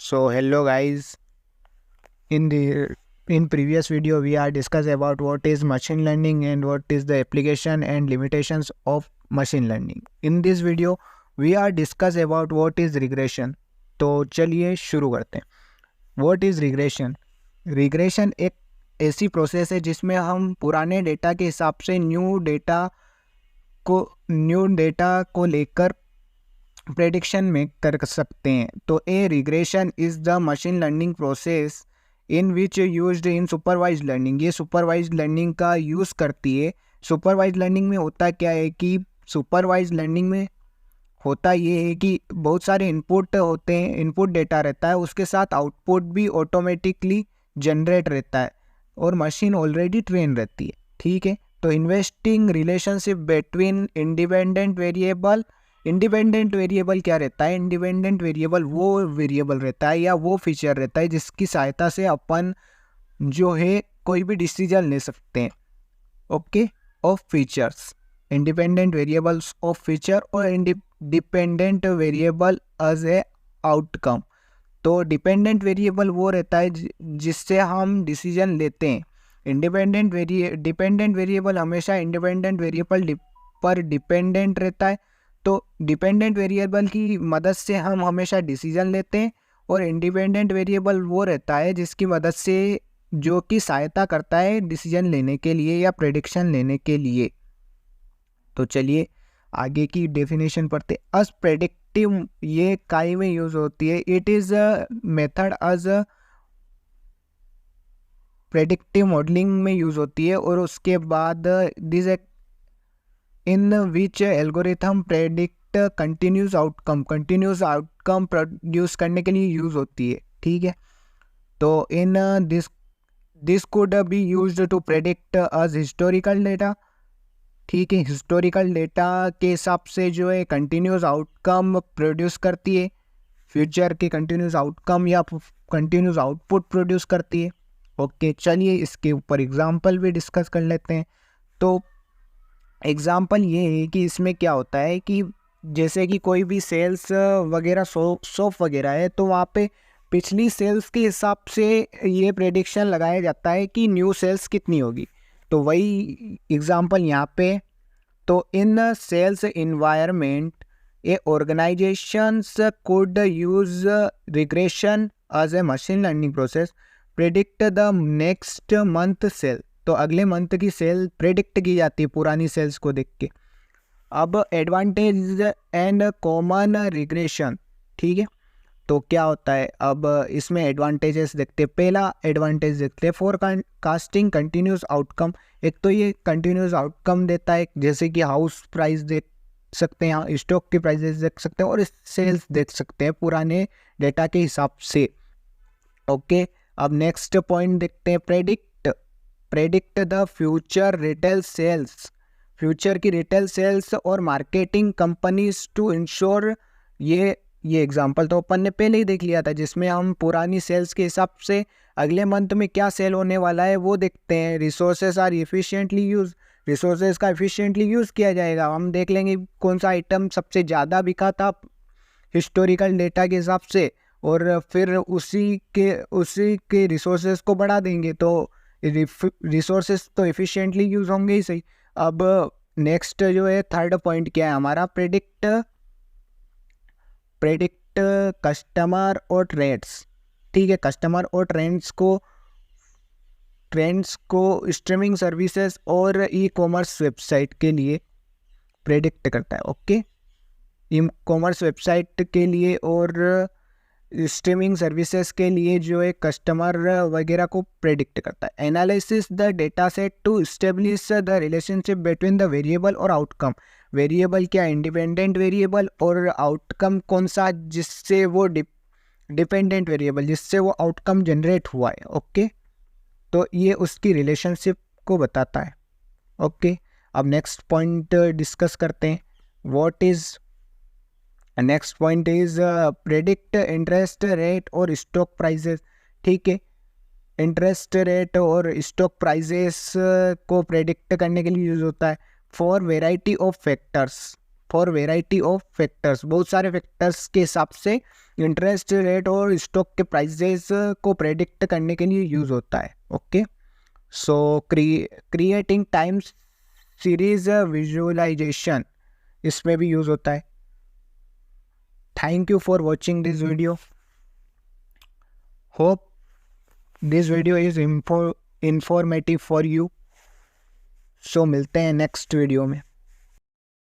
So hello guys, in the in previous video we are discuss about what is machine learning and what is the application and limitations of machine learning. In this video we are discuss about what is regression. तो चलिए शुरू करते हैं. What is regression? Regression एक ऐसी process है जिसमें हम पुराने डेटा के हिसाब से न्यू डेटा को लेकर प्रेडिक्शन में कर सकते हैं. तो a regression is the machine learning process in which used in supervised learning. ये सुपरवाइज्ड लर्निंग का यूज़ करती है. सुपरवाइज्ड लर्निंग में होता क्या है कि सुपरवाइज्ड लर्निंग में होता ये है कि बहुत सारे इनपुट होते हैं, इनपुट डेटा रहता है, उसके साथ आउटपुट भी ऑटोमेटिकली जनरेट रहता है और मशीन ऑलरेडी ट्रेन रहती है. ठीक है. तो investing relationship between independent variable क्या रहता है? इंडिपेंडेंट वेरिएबल वो वेरिएबल रहता है या वो फीचर रहता है जिसकी सहायता से अपन जो है कोई भी डिसीजन ले सकते हैं. Okay. Of features, independent variables of feature और dependent variable as a outcome. तो डिपेंडेंट वेरिएबल वो रहता है जिससे हम डिसीजन लेते हैं. डिपेंडेंट वेरिएबल हमेशा इंडिपेंडेंट वेरिएबल पर डिपेंडेंट रहता है. तो डिपेंडेंट वेरिएबल की मदद से हम हमेशा डिसीजन लेते हैं और इंडिपेंडेंट वेरिएबल वो रहता है जिसकी मदद से जो कि सहायता करता है डिसीजन लेने के लिए या प्रेडिक्शन लेने के लिए. तो चलिए आगे की डेफिनेशन पढ़ते. अस प्रेडिक्टिव ये काई में यूज होती है. It is a method as predictive modelling में यूज होती है. और उसके बाद this in which algorithm predict continuous outcome produce करने के लिए यूज होती है. ठीक है. तो in this could be used to predict as historical data. ठीक है. हिस्टोरिकल डेटा के हिसाब से जो है कंटिन्यूस आउटकम प्रोड्यूस करती है, फ्यूचर के कंटिन्यूस आउटकम या कंटिन्यूस आउटपुट प्रोड्यूस करती है. ओके. चलिए इसके ऊपर एग्जांपल भी डिस्कस कर लेते हैं. तो एग्जांपल ये है कि इसमें क्या होता है कि जैसे कि कोई भी सेल्स वगैरह शॉप वगैरह है तो वहाँ पे पिछली सेल्स के हिसाब से ये प्रेडिक्शन लगाया जाता है कि न्यू सेल्स कितनी होगी. तो वही एग्जांपल यहाँ पे. तो in sales environment a organisations could use regression as a machine learning process predict the next month sale. तो अगले मंथ की सेल प्रेडिक्ट की जाती है पुरानी सेल्स को देख के. अब एडवांटेज एंड कॉमन रिग्रेशन. ठीक है. तो क्या होता है अब इसमें एडवांटेजेस देखते हैं. पहला एडवांटेज देखते हैं फोरकास्टिंग कंटिन्यूस आउटकम. एक तो ये कंटिन्यूस आउटकम देता है जैसे कि हाउस प्राइस देख सकते हैं, स्टॉक की प्राइसेस देख सकते हैं और सेल्स देख सकते हैं पुराने डेटा के हिसाब से. ओके. अब नेक्स्ट पॉइंट देखते हैं predict the future retail sales. Future की रिटेल सेल्स और मार्केटिंग कंपनीज टू इंश्योर. ये एग्जांपल तो अपन ने पहले ही देख लिया था जिसमें हम पुरानी सेल्स के हिसाब से अगले मंथ में क्या सेल होने वाला है वो देखते हैं. Resources are efficiently use. Resources का इफिशिएंटली यूज़ किया जाएगा. हम देख लेंगे कौन सा आइटम सबसे ज़्यादा बिका था हिस्टोरिकल डेटा के हिसाब से और फिर उसी के रिसोर्सेज को बढ़ा देंगे तो रिसोर्सेज तो इफिशिएंटली यूज़ होंगे ही सही. अब नेक्स्ट जो है थर्ड पॉइंट क्या है हमारा? प्रेडिक्ट कस्टमर और ट्रेंड्स. ठीक है. कस्टमर और ट्रेंड्स को स्ट्रीमिंग सर्विसेज और ई कॉमर्स वेबसाइट के लिए प्रेडिक्ट करता है. ओके. ई कॉमर्स वेबसाइट के लिए और स्ट्रीमिंग सर्विसेज के लिए जो है कस्टमर वगैरह को प्रेडिक्ट करता है. Analysis the data set to establish the relationship between the variable और आउटकम. वेरिएबल क्या? Independent variable. और आउटकम कौन सा? जिससे वो डिपेंडेंट वेरिएबल जिससे वो आउटकम जनरेट हुआ है. ओके. तो ये उसकी रिलेशनशिप को बताता है. ओके. अब नेक्स्ट पॉइंट डिस्कस करते हैं. Next point is predict interest rate और स्टॉक प्राइजेस. ठीक है. इंटरेस्ट रेट और स्टॉक प्राइजेस को प्रेडिक्ट करने के लिए यूज होता है for variety of factors. For variety of factors, बहुत सारे फैक्टर्स के हिसाब से इंटरेस्ट रेट और स्टॉक के प्राइजेस को प्रेडिक्ट करने के लिए यूज़ होता है। Okay, so creating time series visualisation, इसमें भी यूज़ होता है। Thank you for watching this video, hope this video is informative for you. So मिलते हैं नेक्स्ट वीडियो में।